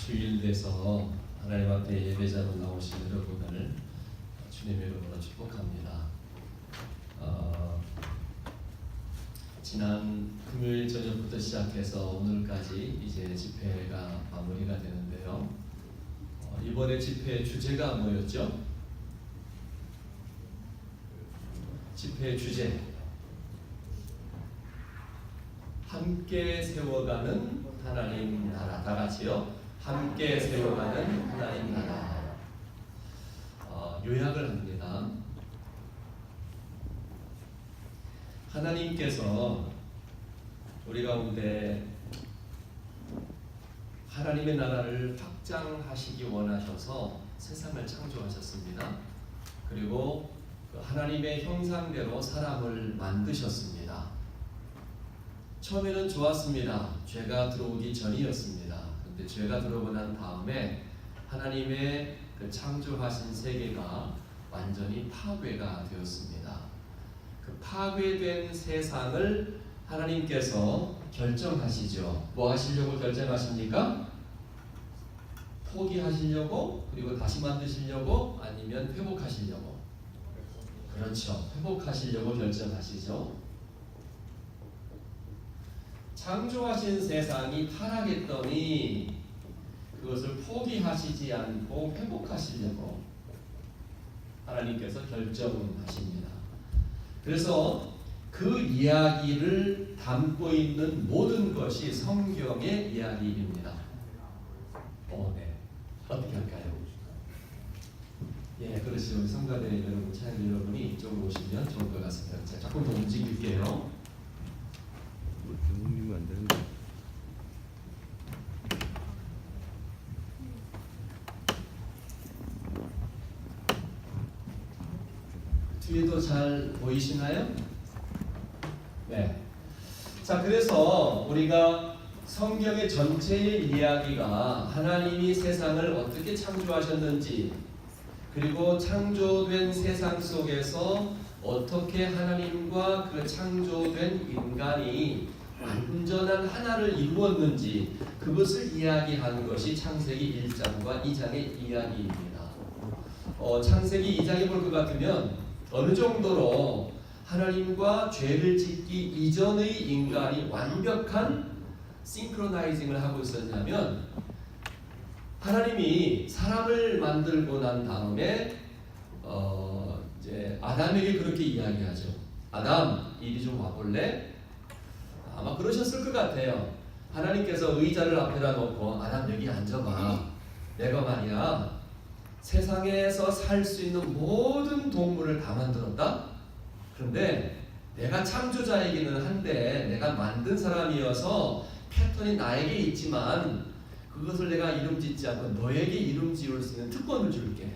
주일 돼서 하나님 앞에 예배자로 나오신 여러분을 주님의 이름으로 축복합니다. 지난 금요일 저녁부터 시작해서 오늘까지 이제 집회가 마무리가 되는데요. 이번에 집회 주제가 뭐였죠? 집회 주제 함께 세워가는 하나님 나라. 다 같이요. 함께 세워가는 하나님 나라. 요약을 합니다. 하나님께서 우리 가운데 하나님의 나라를 확장하시기 원하셔서 세상을 창조하셨습니다. 그리고 그 하나님의 형상대로 사람을 만드셨습니다. 처음에는 좋았습니다. 죄가 들어오기 전이었습니다. 그런데 죄가 들어오고 난 다음에 하나님의 그 창조하신 세계가 완전히 파괴가 되었습니다. 그 파괴된 세상을 하나님께서 결정하시죠. 뭐 하시려고 결정하십니까? 포기하시려고? 그리고 다시 만드시려고? 아니면 회복하시려고? 그렇죠. 회복하시려고 결정하시죠. 창조하신 세상이 타락했더니 그것을 포기하시지 않고 회복하시려고 하나님께서 결정하십니다. 그래서 그 이야기를 담고 있는 모든 것이 성경의 이야기입니다. 네. 어떻게 할까요? 예, 그렇죠. 우리 성가대 여러분, 차일 여러분이 이쪽으로 오시면 좋을 것 같습니다. 자, 조금 더 움직일게요. 움직이면 안 되는데. 뒤에도 잘 보이시나요? 네. 자, 그래서 우리가 성경의 전체의 이야기가 하나님이 세상을 어떻게 창조하셨는지, 그리고 창조된 세상 속에서 어떻게 하나님과 그 창조된 인간이 완전한 하나를 이루었는지 그것을 이야기하는 것이 창세기 1장과 2장의 이야기입니다. 창세기 2장에 볼 것 같으면 어느 정도로 하나님과 죄를 짓기 이전의 인간이 완벽한 싱크로나이징을 하고 있었냐면, 하나님이 사람을 만들고 난 다음에 이제 아담에게 그렇게 이야기하죠. 아담, 이리 좀 와볼래? 아마 그러셨을 것 같아요. 하나님께서 의자를 앞에다 놓고 아담 여기 앉아봐. 내가 말이야 세상에서 살 수 있는 모든 동물을 다 만들었다. 그런데 내가 창조자이기는 한데 내가 만든 사람이어서 패턴이 나에게 있지만 그것을 내가 이름 짓지 않고 너에게 이름 지을 수 있는 특권을 줄게.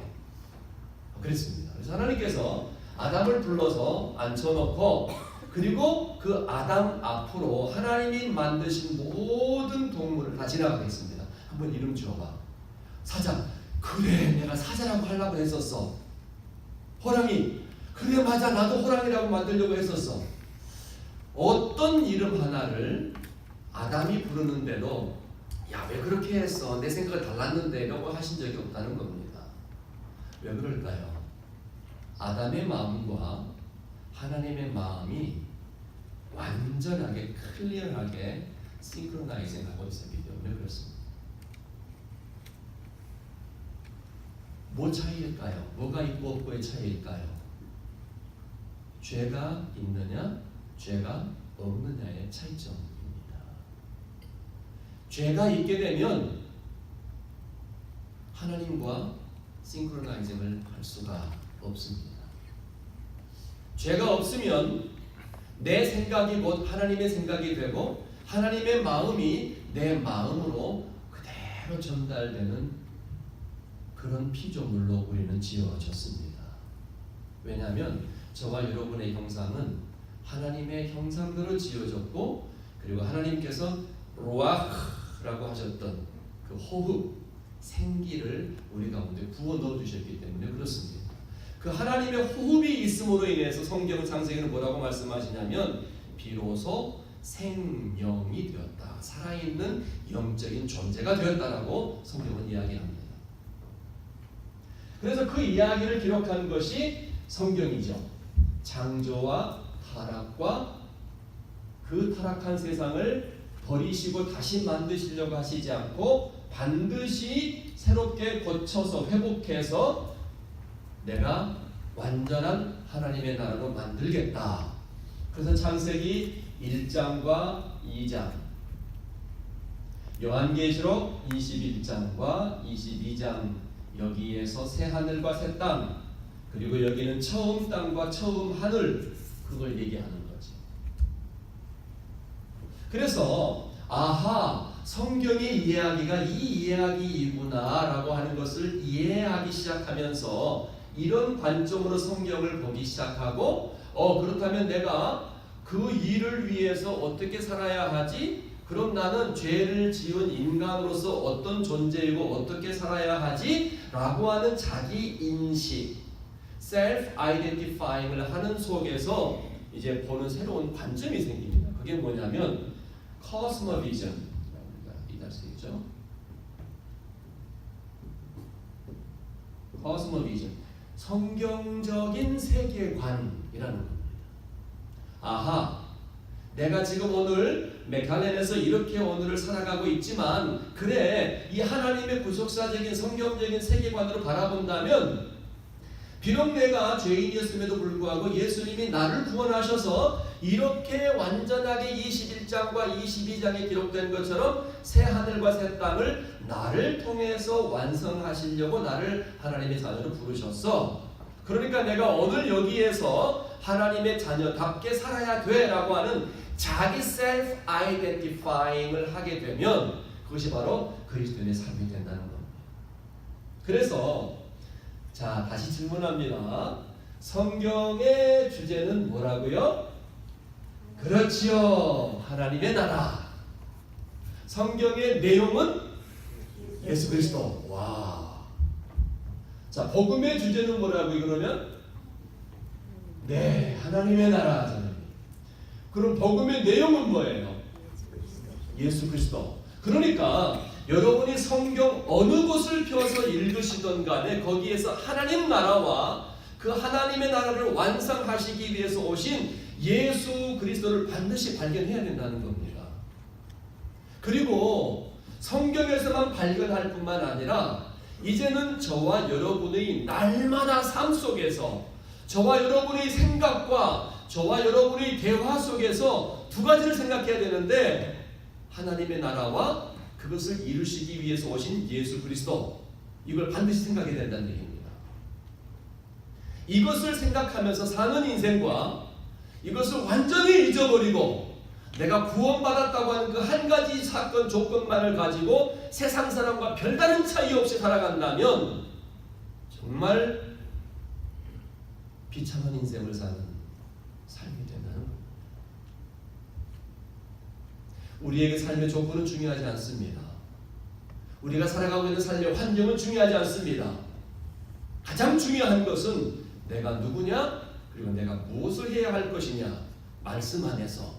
그랬습니다. 그래서 하나님께서 아담을 불러서 앉혀놓고, 그리고 그 아담 앞으로 하나님이 만드신 모든 동물을 다 지나가게 했습니다. 한번 이름 지어봐. 사자. 그래, 내가 사자라고 하려고 했었어. 호랑이. 그래, 맞아, 나도 호랑이라고 만들려고 했었어. 어떤 이름 하나를 아담이 부르는데도 야, 왜 그렇게 했어? 내 생각을 달랐는데 라고 하신 적이 없다는 겁니다. 왜 그럴까요? 아담의 마음과 하나님의 마음이 완전하게 클리어하게 싱크로나이징 하고 있었기 때문에 그렇습니다. 뭐 차이일까요? 뭐가 있고 없고의 차이일까요? 죄가 있느냐, 죄가 없느냐의 차이점입니다. 죄가 있게 되면 하나님과 싱크로나이징을 할 수가 없습니다. 죄가 없으면 내 생각이 곧 하나님의 생각이 되고 하나님의 마음이 내 마음으로 그대로 전달되는 그런 피조물로 우리는 지어졌습니다. 왜냐하면 저와 여러분의 형상은 하나님의 형상대로 지어졌고, 그리고 하나님께서 루아흐라고 하셨던 그 호흡, 생기를 우리 가운데 부어 넣어주셨기 때문에 그렇습니다. 그 하나님의 호흡이 있음으로 인해서 성경 창세기는 뭐라고 말씀하시냐면 비로소 생명이 되었다. 살아있는 영적인 존재가 되었다라고 성경은 이야기합니다. 그래서 그 이야기를 기록한 것이 성경이죠. 창조와 타락과 그 타락한 세상을 버리시고 다시 만드시려고 하시지 않고 반드시 새롭게 고쳐서 회복해서 내가 완전한 하나님의 나라로 만들겠다. 그래서 창세기 1장과 2장, 요한계시록 21장과 22장, 여기에서 새 하늘과 새 땅, 그리고 여기는 처음 땅과 처음 하늘, 그걸 얘기하는 거지. 그래서 아하, 성경의 이야기가 이 이야기이구나 라고 하는 것을 이해하기 시작하면서 이런 관점으로 성경을 보기 시작하고 그렇다면 내가 그 일을 위해서 어떻게 살아야 하지? 그럼 나는 죄를 지은 인간으로서 어떤 존재이고 어떻게 살아야 하지? 라고 하는 자기 인식, self-identifying을 하는 속에서 이제 보는 새로운 관점이 생깁니다. 그게 뭐냐면 cosmovision, 이해할 수 있죠? cosmovision, 성경적인 세계관이라는 겁니다. 아하, 내가 지금 오늘 맥칼렌에서 이렇게 오늘을 살아가고 있지만 그래, 이 하나님의 구속사적인 성경적인 세계관으로 바라본다면 비록 내가 죄인이었음에도 불구하고 예수님이 나를 구원하셔서 이렇게 완전하게 21장과 22장에 기록된 것처럼 새 하늘과 새 땅을 나를 통해서 완성하시려고 나를 하나님의 자녀로 부르셨어. 그러니까 내가 오늘 여기에서 하나님의 자녀답게 살아야 돼 라고 하는 자기 셀프 아이덴티파잉을 하게 되면 그것이 바로 그리스도인의 삶이 된다는 겁니다. 그래서 자, 다시 질문합니다. 성경의 주제는 뭐라고요? 그렇지요, 하나님의 나라. 성경의 내용은 예수 그리스도. 와. 자, 복음의 주제는 뭐라고요? 그러면 네, 하나님의 나라. 그럼 복음의 내용은 뭐예요? 예수 그리스도. 그러니까 여러분이 성경 어느 곳을 펴서 읽으시던 간에 거기에서 하나님 나라와 그 하나님의 나라를 완성하시기 위해서 오신 예수 그리스도를 반드시 발견해야 된다는 겁니다. 그리고 성경에서만 발견할 뿐만 아니라 이제는 저와 여러분의 날마다 삶 속에서 저와 여러분의 생각과 저와 여러분의 대화 속에서 두 가지를 생각해야 되는데 하나님의 나라와 그것을 이루시기 위해서 오신 예수 그리스도, 이걸 반드시 생각해야 된다는 얘기입니다. 이것을 생각하면서 사는 인생과 이것을 완전히 잊어버리고 내가 구원받았다고 하는 그 한 가지 사건 조건만을 가지고 세상 사람과 별다른 차이 없이 살아간다면 정말 비참한 인생을 사는 삶이 된다는 겁니다. 우리에게 삶의 조건은 중요하지 않습니다. 우리가 살아가고 있는 삶의 환경은 중요하지 않습니다. 가장 중요한 것은 내가 누구냐, 그리고 내가 무엇을 해야 할 것이냐, 말씀 안에서를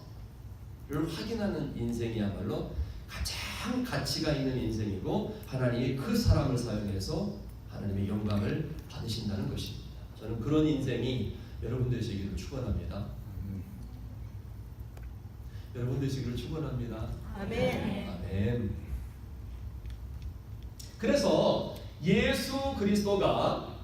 확인하는 인생이야말로 가장 가치가 있는 인생이고 하나님이 그 사람을 사용해서 하나님의 영광을 받으신다는 것입니다. 저는 그런 인생이 여러분 되시기를 축원합니다. 여러분 되시기를 축원합니다. 아멘. 아멘. 그래서 예수 그리스도가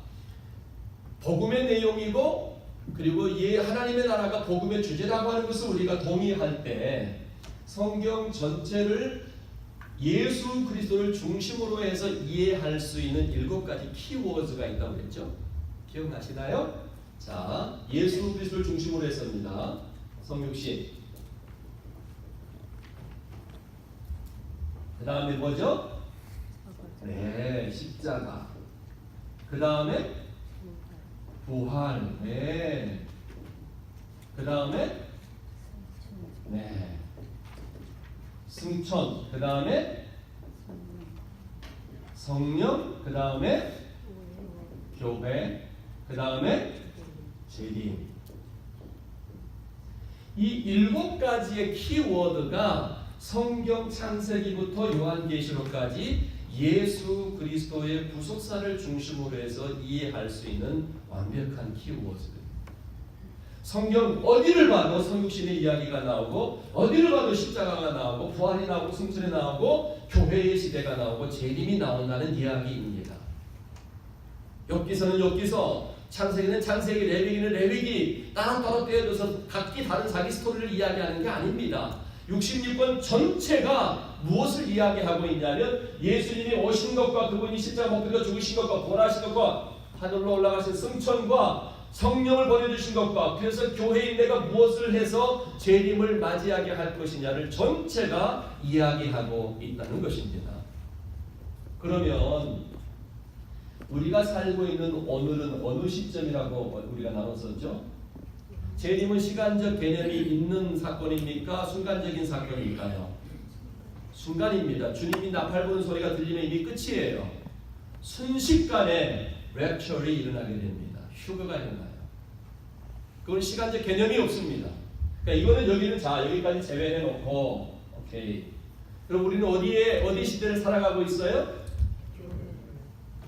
복음의 내용이고 그리고 하나님의 나라가 복음의 주제라고 하는 것을 우리가 동의할 때 성경 전체를 예수 그리스도를 중심으로 해서 이해할 수 있는 7가지 키워드가 있다고 그랬죠? 기억나시나요? 자, 예수 그리스도를 중심으로 해서입니다. 성육신. 그 다음에 뭐죠? 네, 십자가. 그 다음에 부활. 네. 그 다음에 네, 승천. 그 다음에 성령. 그 다음에 교회. 그 다음에 재림. 이 7가지의 키워드가 성경 창세기부터 요한계시록까지 예수 그리스도의 구속사를 중심으로 해서 이해할 수 있는 완벽한 키워드들. 성경 어디를 봐도 성육신의 이야기가 나오고, 어디를 봐도 십자가가 나오고, 부활이 나오고, 승천이 나오고, 교회의 시대가 나오고, 재림이 나온다는 이야기입니다. 엽기서는 엽기서, 창세기는 창세기, 레위기는 레위기, 따로따로 떼어져서 각기 다른 자기 스토리를 이야기하는 게 아닙니다. 66권 전체가 무엇을 이야기하고 있냐면 예수님이 오신 것과 그분이 십자가 못 박혀 죽으신 것과 부활하신 것과 하늘로 올라가신 승천과 성령을 보내주신 것과, 그래서 교회인 내가 무엇을 해서 재림을 맞이하게 할 것이냐를 전체가 이야기하고 있다는 것입니다. 그러면 우리가 살고 있는 오늘은 어느 시점이라고 우리가 나눴었죠? 재림은 시간적 개념이 있는 사건입니까? 순간적인 사건일까요? 순간입니다. 주님이 나팔 부는 소리가 들리면 이미 끝이에요. 순식간에 랩처리 일어나게 됩니다. 휴거가 일어나요. 그건 시간적 개념이 없습니다. 그러니까 이거는 여기는 자 여기까지 제외해 놓고, 오케이. 그럼 우리는 어디 시대를 살아가고 있어요?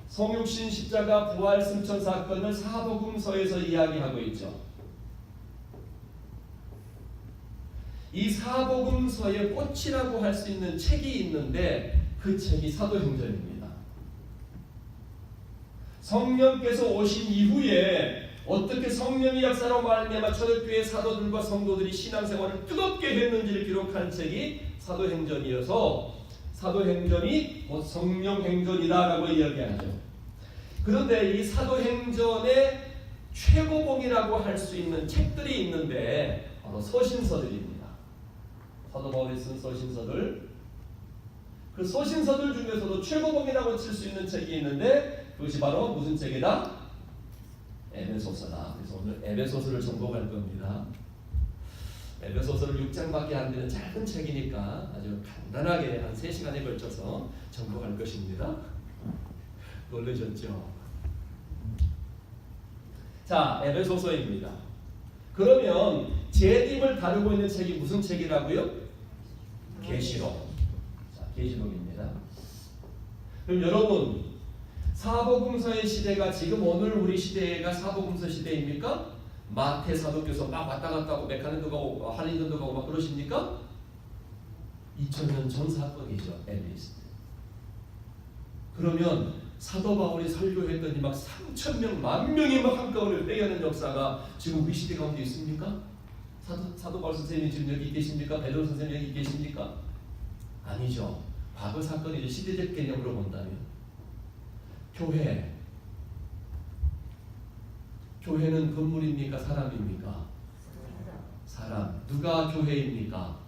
성육신, 십자가, 부활, 승천 사건을 사복음서에서 이야기하고 있죠. 이 사복음서의 꽃이라고 할 수 있는 책이 있는데 그 책이 사도행전입니다. 성령께서 오신 이후에 어떻게 성령의 역사로 말미암아 초대교회 사도들과 성도들이 신앙생활을 뜨겁게 했는지를 기록한 책이 사도행전이어서 사도행전이 성령행전이다라고 이야기하죠. 그런데 이 사도행전의 최고봉이라고 할 수 있는 책들이 있는데 바로 서신서들입니다. 사도 바울이 쓴 서신서들, 그 서신서들 중에서도 최고봉이라고 칠 수 있는 책이 있는데 그것이 바로 무슨 책이다? 에베소서다. 그래서 오늘 에베소서를 전공할 겁니다. 에베소서를 6장밖에 안 되는 짧은 책이니까 아주 간단하게 한 3시간에 걸쳐서 전공할 것입니다. 놀라셨죠? 자, 에베소서입니다. 그러면 재림을 다루고 있는 책이 무슨 책이라고요? 계시록. 자, 계시록입니다. 그럼 여러분, 사복음서의 시대가 지금 오늘 우리 시대가 사복음서 시대입니까? 마태 사도께서 막 왔다 갔다 하고 메카는도 가고 할리전도 가고 막 그러십니까? 2000년 전 사건이죠. 앨리스트. 그러면 사도 바울이 설교했더니 막 3,000명, 10,000명이 막 한꺼번에 회개하는 역사가 지금 우리 시대 가운데 있습니까? 사도 바울 선생님이 지금 여기 계십니까? 베드로 선생님이 여기 계십니까? 아니죠. 과거 사건이죠. 시대적 개념으로 본다면 교회는 건물입니까? 사람입니까? 사람. 누가 교회입니까?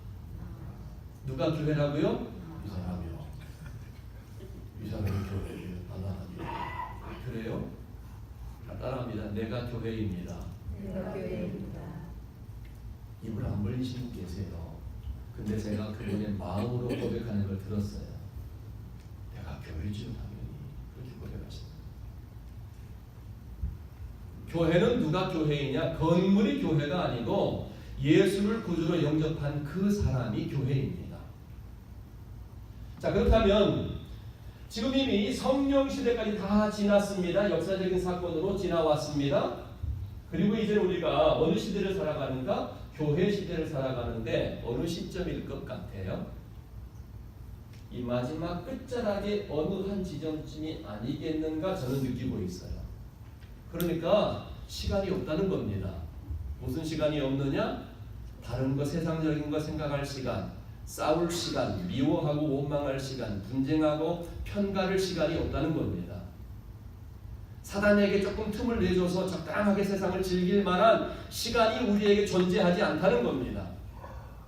누가 교회라고요? 이 사람이요. 이 사람이 교회예요. 그래요? 따라합니다. 내가 교회입니다. 내가 교회입니다. 입을 안 벌리시는 분 계세요. 근데 제가 그분의 마음으로 고백하는 걸 들었어요. 내가 교회죠, 당연히. 그렇게 고백하십니다. 교회는 누가 교회이냐? 건물이 교회가 아니고 예수를 구주로 영접한 그 사람이 교회입니다. 자, 그렇다면 지금 이미 성령 시대까지 다 지났습니다. 역사적인 사건으로 지나왔습니다. 그리고 이제 우리가 어느 시대를 살아가는가? 교회 시대를 살아가는데 어느 시점일 것 같아요? 이 마지막 끝자락의 어느 한 지점쯤이 아니겠는가 저는 느끼고 있어요. 그러니까 시간이 없다는 겁니다. 무슨 시간이 없느냐? 다른 거, 세상적인 거 생각할 시간, 싸울 시간, 미워하고 원망할 시간, 분쟁하고 편가를 시간이 없다는 겁니다. 사단에게 조금 틈을 내줘서 적당하게 세상을 즐길 만한 시간이 우리에게 존재하지 않다는 겁니다.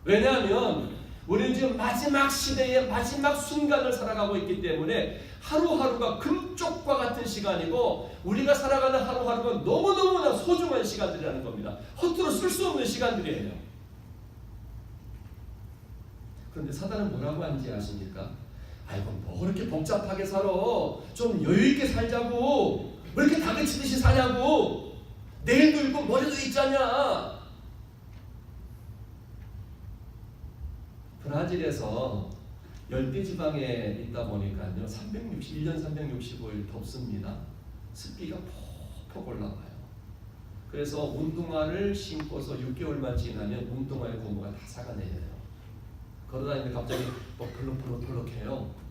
왜냐하면 우리는 지금 마지막 시대의 마지막 순간을 살아가고 있기 때문에 하루하루가 금쪽과 같은 시간이고 우리가 살아가는 하루하루가 너무너무나 소중한 시간들이라는 겁니다. 허투루 쓸 수 없는 시간들이에요. 그런데 사단은 뭐라고 하는지 아십니까? 아이고 뭐 그렇게 복잡하게 살아. 좀 여유있게 살자고. 왜 이렇게 다그치듯이 사냐고. 내일도 있고 모레도 있잖냐. 브라질에서 열대 지방에 있다 보니까요 1년 365일 덥습니다. 습기가 폭폭 올라가요. 그래서 운동화를 신고서 6개월만 지나면 운동화의 고무가 다 삭아내려요. 걸어다니는데 갑자기 펄럭펄럭해요.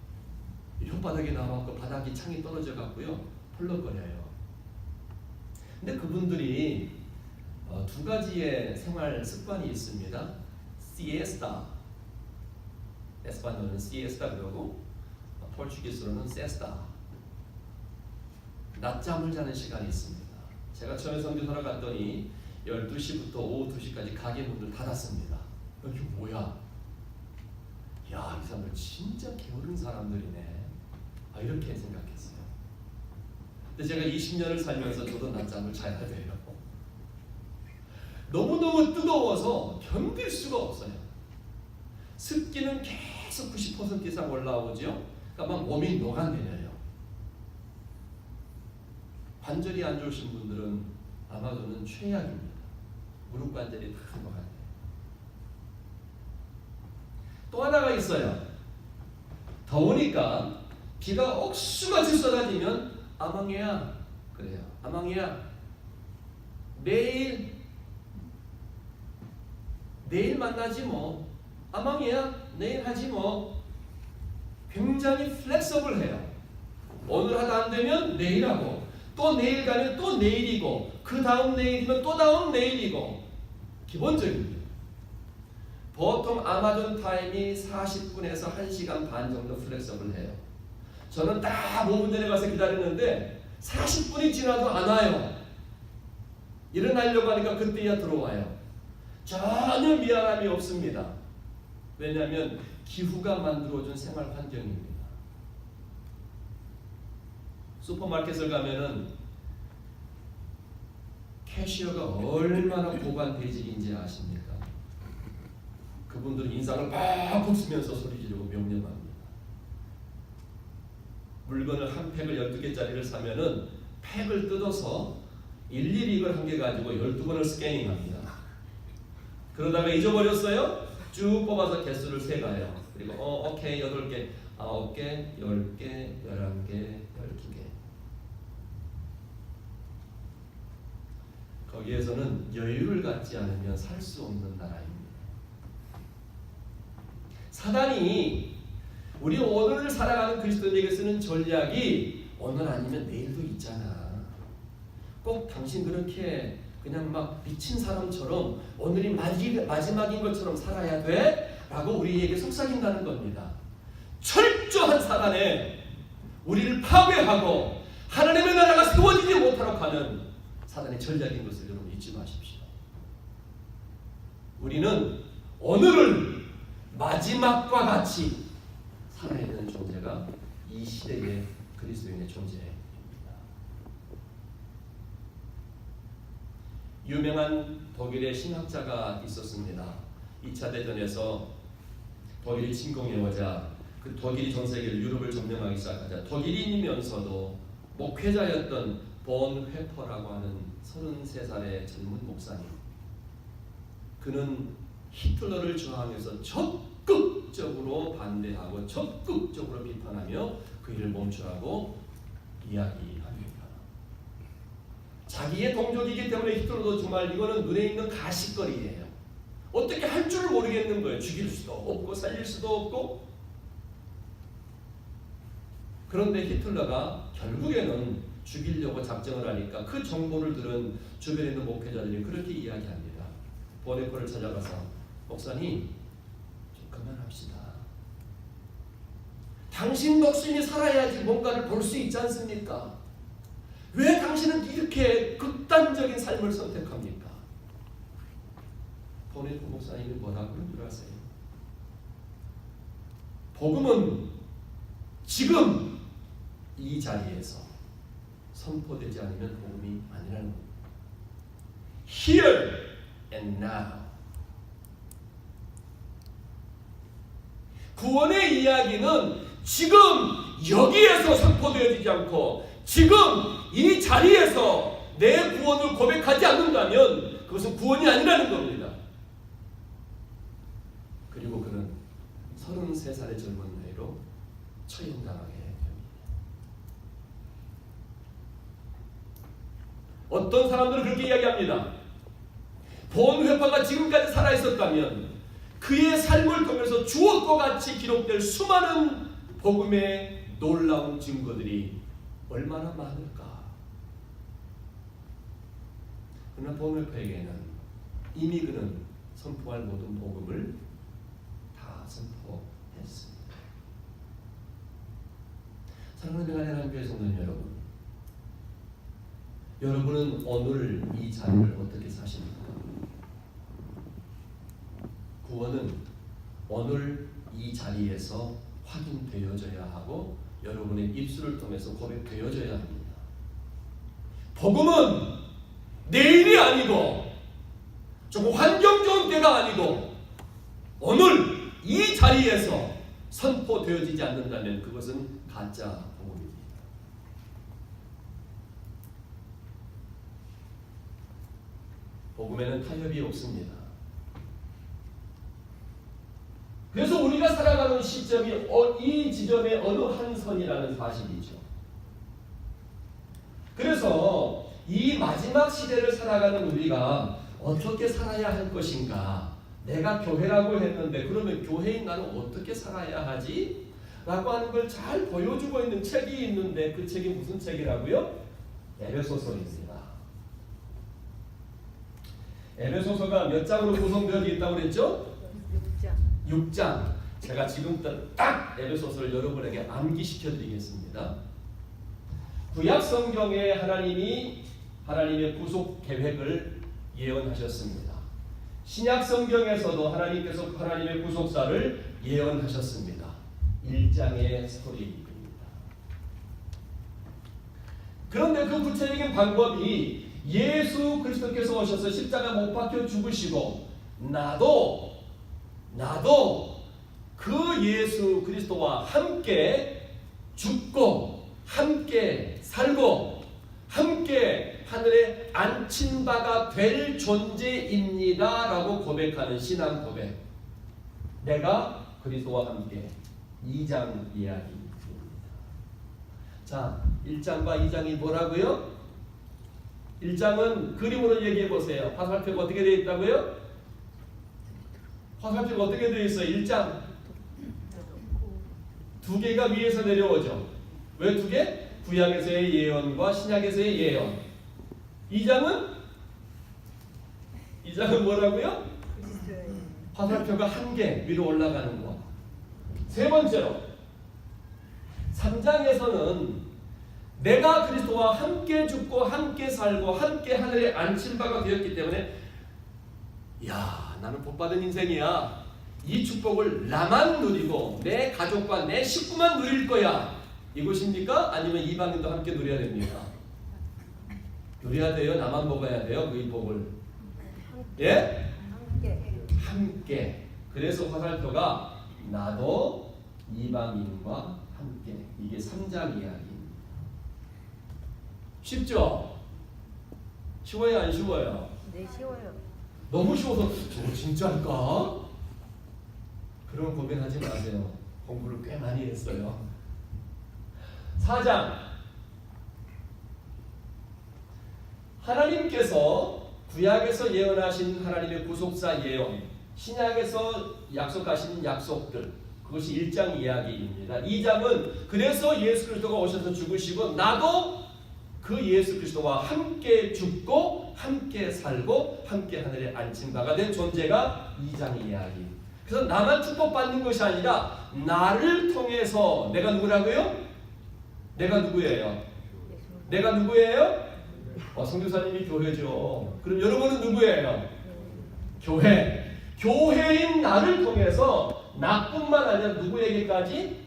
혓바닥이 나와서 바닥이 창이 떨어져 갖고요 펄럭거려요. 근데 그분들이 두 가지의 생활 습관이 있습니다. 시에스타, 에스파뇰은 시에스타 그러고 포르투기스로는 세스타, 낮잠을 자는 시간이 있습니다. 제가 처음에 선교사로 갔더니 12시부터 오후 2시까지 가게 문을 닫았습니다. 이게 뭐야? 야, 이 사람들 진짜 게으른 사람들이네. 이렇게 생각했어요. 근데 제가 20년을 살면서 저도 낮잠을 자야 돼요. 너무너무 뜨거워서 견딜 수가 없어요. 습기는 계속 90% 이상 올라오죠. 그러니까 막 몸이 녹아내려요. 관절이 안 좋으신 분들은 아마도는 최악입니다. 무릎 관절이 다 녹아내요. 또 하나가 있어요. 더우니까 비가 억수같이 쏟아지면 아망이야 그래요. 아망이야 내일 만나지 뭐. 아망이야 내일 하지 뭐. 굉장히 플렉서블해요. 오늘 하다 안 되면 내일 하고 또 내일 가면 또 내일이고 그 다음 내일이면 또 다음 내일이고 기본적입니다. 보통 아마존 타임이 40분에서 1시간 반 정도 플렉서블해요. 저는 딱 5분 전에 가서 기다리는데 40분이 지나도 안 와요. 일어나려고 하니까 그때야 들어와요. 전혀 미안함이 없습니다. 왜냐하면 기후가 만들어준 생활 환경입니다. 슈퍼마켓을 가면은 캐시어가 얼마나 고관 대직인지 아십니까? 그분들은 인상을 팍팍 쓰면서 소리 지르고 명령합니다. 물건을 한 팩을 12개짜리를 사면은 팩을 뜯어서 일일이 이걸 한 개 가지고 12번을 스캐닝합니다. 그러다가 잊어버렸어요? 쭉 뽑아서 개수를 세가요. 그리고 오케이 8개, 9개, 10개, 11개, 12개. 거기에서는 여유를 갖지 않으면 살 수 없는 나라입니다. 사단이 우리 오늘을 살아가는 그리스도인에게 쓰는 전략이 오늘 아니면 내일도 있잖아. 꼭 당신 그렇게 그냥 막 미친 사람처럼 오늘이 마지막인 것처럼 살아야 돼? 라고 우리에게 속삭인다는 겁니다. 철저한 사단에 우리를 파괴하고 하나님의 나라가 세워지지 못하도록 하는 사단의 전략인 것을 여러분 잊지 마십시오. 우리는 오늘을 마지막과 같이 살아야 되는 존재가 이 시대의 그리스도인의 존재입니다. 유명한 독일의 신학자가 있었습니다. 2차 대전에서 독일이 침공해오자 그 독일이 전 세계를 유럽을 점령하기 시작하자 독일인이면서도 목회자였던 본 회퍼라고 하는 33살의 젊은 목사님. 그는 히틀러를 저항해서 적극적으로 반대하고 적극적으로 비판하며 그 일을 멈추라고 이야기합니다. 자기의 동족이기 때문에 히틀러도 정말 이거는 눈에 있는 가시거리예요. 어떻게 할 줄을 모르겠는 거예요. 죽일 수도 없고 살릴 수도 없고. 그런데 히틀러가 결국에는 죽이려고 작정을 하니까 그 정보를 들은 주변에 있는 목회자들이 그렇게 이야기합니다. 보네코를 찾아가서 목사님 좀 그만합시다. 당신 목숨이 살아야지 뭔가를 볼 수 있지 않습니까? 왜 당신은 이렇게 극단적인 삶을 선택합니까? 보네코 목사님이 뭐라고 줄 아세요? 복음은 지금 이 자리에서 선포되지 않으면 복음이 아니라는 겁니다. Here and now. 구원의 이야기는 지금 여기에서 선포되어지지 않고 지금 이 자리에서 내 구원을 고백하지 않는다면 그것은 구원이 아니라는 겁니다. 그리고 그는 33살의 젊은 나이로 처형당하게 됩니다. 어떤 사람들은 그렇게 이야기합니다. 본회파가 지금까지 살아있었다면 그의 삶을 통해서 주옥과 같이 기록될 수많은 복음의 놀라운 증거들이 얼마나 많을까. 그러나 본회파에게는 이미 그는 선포할 모든 복음을 다 선포했습니다. 사랑하는 하나님 교회 성도님 여러분, 여러분은 오늘 이 자리를 어떻게 사십니까? 구원은 오늘 이 자리에서 확인되어져야 하고 여러분의 입술을 통해서 고백되어져야 합니다. 복음은 내일이 아니고 조금 환경 좋은 때가 아니고 오늘 이 자리에서 선포되어지지 않는다면 그것은 가짜 복음입니다. 복음에는 타협이 없습니다. 그래서 우리가 살아가는 시점이 이 지점의 어느 한 선이라는 사실이죠. 그래서 이 마지막 시대를 살아가는 우리가 어떻게 살아야 할 것인가? 내가 교회라고 했는데 그러면 교회인 나는 어떻게 살아야 하지? 라고 하는 걸 잘 보여주고 있는 책이 있는데 그 책이 무슨 책이라고요? 에베소서입니다. 에베소서가 몇 장으로 구성되어 있다고 그랬죠? 6장. 제가 지금부터 딱 에베소서를 여러분에게 암기시켜 드리겠습니다. 구약 성경에 하나님이 하나님의 구속 계획을 예언하셨습니다. 신약 성경에서도 하나님께서 하나님의 구속사를 예언하셨습니다. 1장의 스토리입니다. 그런데 그 구체적인 방법이 예수 그리스도께서 오셔서 십자가 못 박혀 죽으시고 나도 그 예수 그리스도와 함께 죽고 함께 살고 함께 하늘에 앉힌 바가 될 존재입니다 라고 고백하는 신앙 고백. 내가 그리스도와 함께 2장 이야기입니다. 자, 1장과 2장이 뭐라고요? 1장은 그림으로 얘기해 보세요. 화살표가 어떻게 되어 있다고요? 화살표가 어떻게 되어 있어요? 1장 두 개가 위에서 내려오죠. 왜 두 개? 구약에서의 예언과 신약에서의 예언. 2장은 뭐라고요? 화살표가 한 개 위로 올라가는 거. 세 번째로 3장에서는 내가 그리스도와 함께 죽고 함께 살고 함께 하늘에 앉힌 바가 되었기 때문에 야, 나는 복받은 인생이야. 이 축복을 나만 누리고 내 가족과 내 식구만 누릴 거야. 이것입니까? 아니면 이방인도 함께 누려야 됩니까? 누려야 돼요? 나만 먹어야 돼요? 그 복을? 예? 함께. 그래서 화살표가 나도 이방인과 함께. 이게 3장 이야기입니다. 쉽죠? 쉬워요? 안 쉬워요? 네, 쉬워요. 너무 쉬워서 저거 진짜 할까? 그런 고민하지 마세요. 공부를 꽤 많이 했어요. 4장. 하나님께서 구약에서 예언하신 하나님의 구속사 예언, 신약에서 약속하신 약속들, 그것이 1장 이야기입니다. 2장은 그래서 예수 그리스도가 오셔서 죽으시고 나도 그 예수 그리스도와 함께 죽고 함께 살고 함께 하늘에 앉힌 바가 된 존재가 2장 이야기. 그래서 나만 축복받는 것이 아니라 나를 통해서 내가 누구라고요? 내가 누구예요? 내가 누구예요? 성교사님이 교회죠. 그럼 여러분은 누구예요? 교회. 교회인 나를 통해서 나뿐만 아니라 누구에게까지?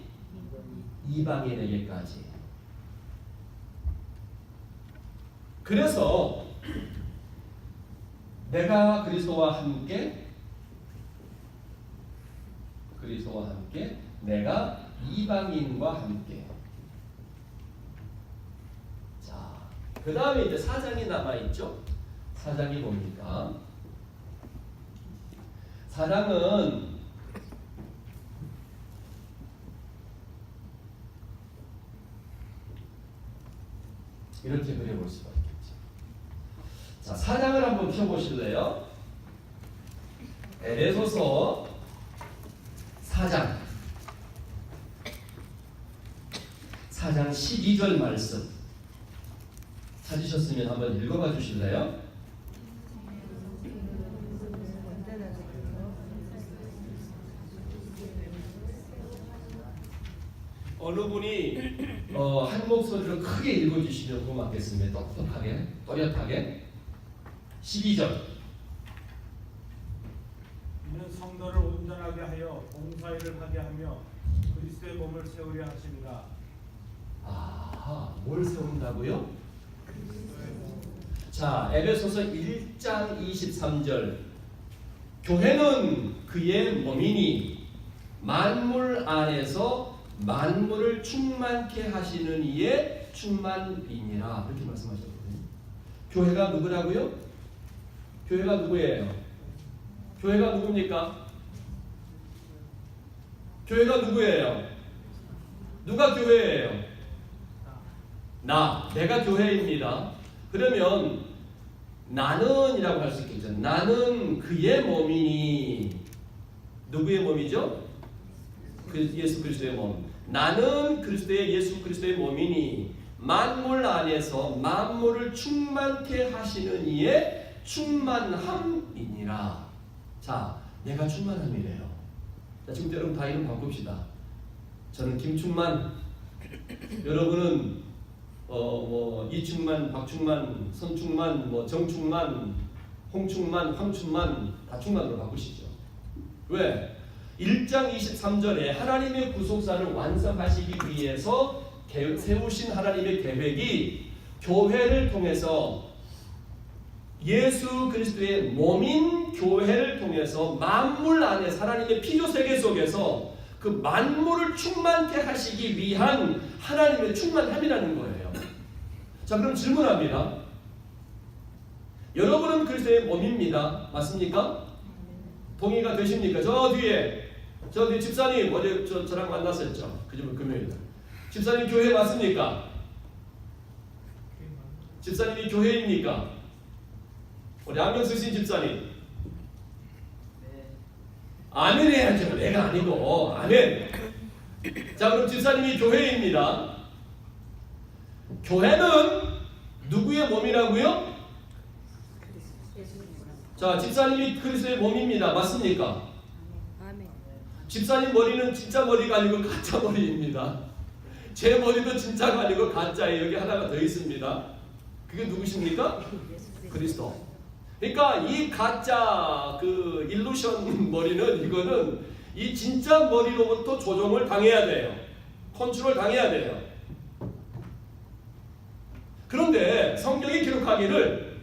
이방인에게까지. 그래서 내가 그리스도와 함께 내가 이방인과 함께. 자, 그 다음에 이제 4장이 남아있죠. 4장이 뭡니까? 4장은 이렇게 그려볼 수가 있겠죠. 자, 4장을 한번 펴보실래요? 에베소서 4장 12절 말씀 찾으셨으면 한번 읽어봐 주실래요? 어느 분이 한 목소리로 크게 읽어주시면 고맙겠습니다. 똑똑하게, 또렷하게. 12절. 이는 성도를 온전하게 하여 봉사일을 하게 하며 그리스도의 몸을 세우려 하십니다. 아, 뭘 세운다고요? 자, 에베소서 1장 23절. 교회는 그의 몸이니 만물 안에서 만물을 충만케 하시는 이의 충만이니라. 이렇게 말씀하셨거든요. 교회가 누구라고요? 교회가 누구예요? 교회가 누굽니까? 교회가 누구예요? 누가 교회예요? 내가 교회입니다. 그러면 나는 이라고 할 수 있겠죠. 나는 그의 몸이니. 누구의 몸이죠? 예수 그리스도의 몸. 나는 예수 그리스도의 몸이니 만물 안에서 만물을 충만케 하시는 이의 충만함이니라. 자, 내가 충만함이래요. 자, 지금 여러분 다 이름 바꿉시다. 저는 김충만, 여러분은 이충만, 박충만, 선충만, 정충만, 홍충만, 황충만 다 충만으로 바꾸시죠. 왜? 1장 23절에 하나님의 구속사를 완성하시기 위해서 세우신 하나님의 계획이 교회를 통해서 예수 그리스도의 몸인 교회를 통해서 만물 안에 하나님의 피조 세계 속에서 그 만물을 충만케 하시기 위한 하나님의 충만함이라는 거예요. 자, 그럼 질문합니다. 여러분은 그리스도의 몸입니다. 맞습니까? 동의가 되십니까? 저 뒤에 집사님 어제 저랑 만났었죠. 금요일날. 집사님 교회 맞습니까? 집사님이 교회입니까? 우리 안경 쓰신 집사님. 아멘 해야죠. 내가 아니고 아멘. 자, 그럼 집사님이 교회입니다. 교회는 누구의 몸이라고요? 자, 집사님이 그리스도의 몸입니다. 맞습니까? 집사님 머리는 진짜 머리가 아니고 가짜 머리입니다. 제 머리도 진짜가 아니고 가짜예요. 여기 하나가 더 있습니다. 그게 누구십니까? 그리스도. 그러니까 이 가짜 일루션 머리는 이거는 이 진짜 머리로부터 조종을 당해야 돼요. 컨트롤 당해야 돼요. 그런데 성경이 기록하기를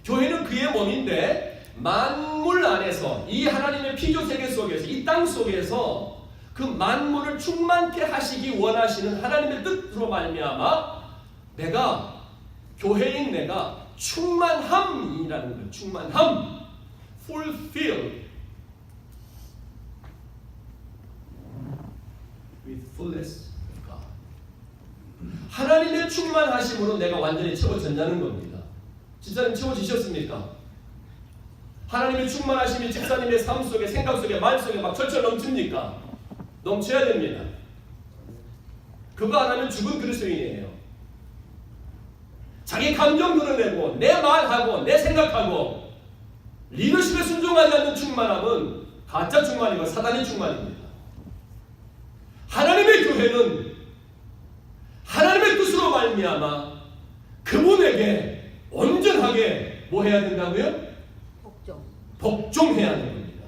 교회는 그의 몸인데 만물 안에서 이 하나님의 피조 세계 속에서 이 땅 속에서 그 만물을 충만케 하시기 원하시는 하나님의 뜻으로 말미암아 교회인 내가 충만함이라는 거예요. 충만함, fulfill with fullness of God. 하나님의 충만하심으로 내가 완전히 채워졌다는 겁니다. 집사님 채워지셨습니까? 하나님의 충만하심이 집사님의 삶 속에, 생각 속에, 말 속에 막 절철 넘칩니까? 넘쳐야 됩니다. 그거 안 하면 죽은 그리스도인이에요. 자기 감정 드러내고 내 말하고 내 생각하고 리더십에 순종하지 않는 충만함은 가짜 충만이고 사단의 충만입니다. 하나님의 교회는 하나님의 뜻으로 말미암아 그분에게 온전하게 뭐 해야 된다고요? 복종해야 하는 겁니다.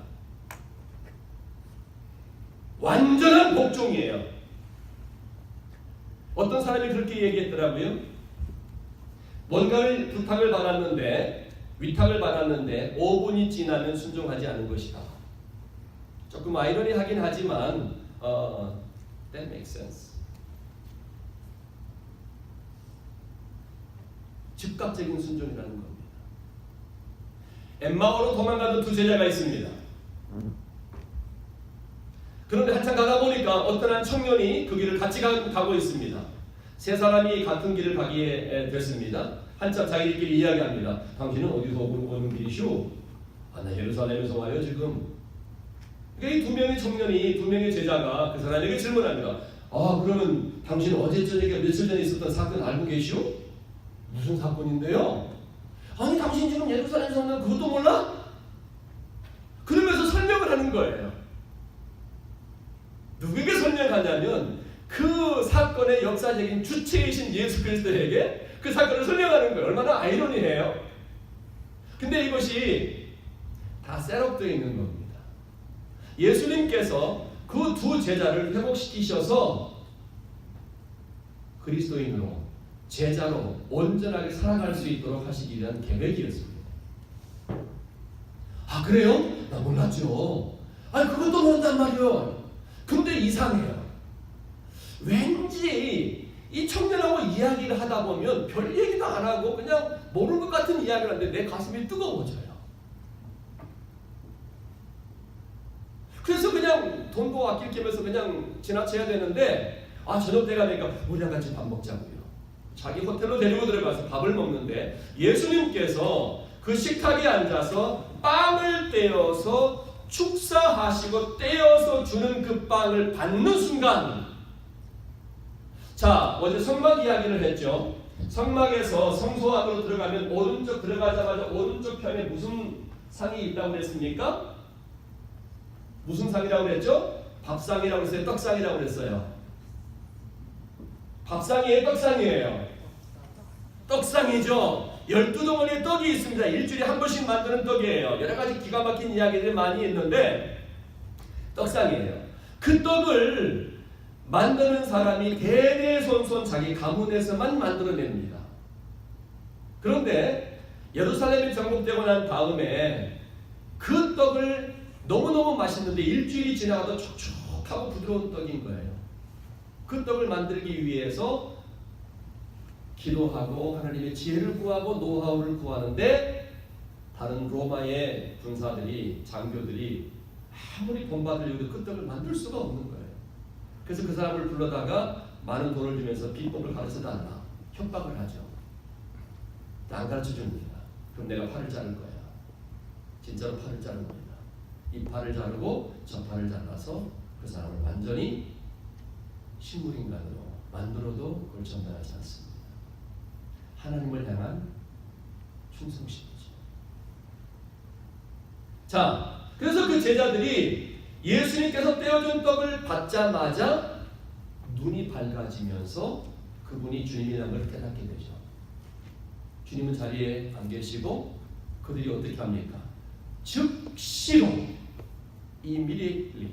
완전한 복종이에요. 어떤 사람이 그렇게 얘기했더라고요. 뭔가를 부탁을 받았는데 위탁을 받았는데 5분이 지나면 순종하지 않은 것이다. 조금 아이러니하긴 하지만 that makes sense. 즉각적인 순종이라는 겁니다. 엠마오로 도망가던 두 제자가 있습니다. 그런데 한참 가다 보니까 어떤 한 청년이 그 길을 같이 가고 있습니다. 세 사람이 같은 길을 가게 됐습니다. 한참 자기들끼리 이야기합니다. 당신은 어디서 오는 길이시오? 나 예루살렘에서 와요 지금. 그러니까 이 두 명의 청년이, 두 명의 제자가 그 사람에게 질문합니다. 그러면 당신 어제 저녁에 며칠 전에 있었던 사건 알고 계시오? 무슨 사건인데요? 아니 당신 지금 예루살렘에서 왔는데 그것도 몰라? 그러면서 설명을 하는 거예요. 누구에게 설명하냐면 그 사건의 역사적인 주체이신 예수 그리스도에게 그 사건을 설명하는 거예요. 얼마나 아이러니해요. 근데 이것이 다 셋업되어 있는 겁니다. 예수님께서 그 두 제자를 회복시키셔서 그리스도인으로, 제자로 온전하게 살아갈 수 있도록 하시기 위한 계획이었습니다. 그래요? 나 몰랐죠. 그것도 모른단 말이요. 근데 이상해요. 왠지 이 청년하고 이야기를 하다 보면 별 얘기도 안 하고 그냥 모르는 것 같은 이야기를 하는데 내 가슴이 뜨거워져요. 그래서 그냥 돈도 아낄 겸해서 그냥 지나쳐야 되는데 저녁 때가 되니까 우리랑 같이 밥 먹자고요. 자기 호텔로 데리고 들어가서 밥을 먹는데 예수님께서 그 식탁에 앉아서 빵을 떼어서 축사하시고 떼어서 주는 그 빵을 받는 순간, 자 어제 성막 이야기를 했죠. 성막에서 성소 안으로 들어가면 오른쪽 들어가자마자 오른쪽 편에 무슨 상이 있다고 그랬습니까? 무슨 상이라고 그랬죠? 밥상이라고 그랬어요? 떡상이라고 그랬어요? 밥상이에요? 떡상이에요? 떡상이죠. 12덩어리의 떡이 있습니다. 일주일에 한 번씩 만드는 떡이에요. 여러 가지 기가 막힌 이야기들이 많이 있는데 떡상이에요. 그 떡을 만드는 사람이 대대손손 자기 가문에서만 만들어냅니다. 그런데 예루살렘이 정복되고 난 다음에 그 떡을 너무너무 맛있는데 일주일이 지나가도 촉촉하고 부드러운 떡인 거예요. 그 떡을 만들기 위해서 기도하고 하나님의 지혜를 구하고 노하우를 구하는데 다른 로마의 군사들이, 장교들이 아무리 본받으려도 그 떡을 만들 수가 없는 거예요. 그래서 그 사람을 불러다가 많은 돈을 주면서 비법을 가르쳐달라 협박을 하죠. 안 가르쳐 줍니다. 그럼 내가 팔을 자를 거야. 진짜로 팔을 자른 겁니다. 이 팔을 자르고 저 팔을 잘라서 그 사람을 완전히 식물인간으로 만들어도 그걸 전달하지 않습니다. 하나님을 향한 충성심이죠. 자, 그래서 그 제자들이 예수님께서 떼어준 떡을 받자마자 눈이 밝아지면서 그분이 주님이라는 걸 깨닫게 되죠. 주님은 자리에 안 계시고 그들이 어떻게 합니까? 즉시로 immediately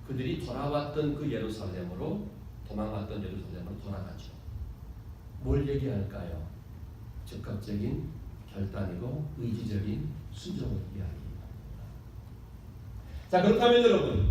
그들이 돌아왔던 그 예루살렘으로, 도망갔던 예루살렘으로 돌아가죠. 뭘 얘기할까요? 즉각적인 결단이고 의지적인 순종의 이야기입니다. 자, 그렇다면 여러분,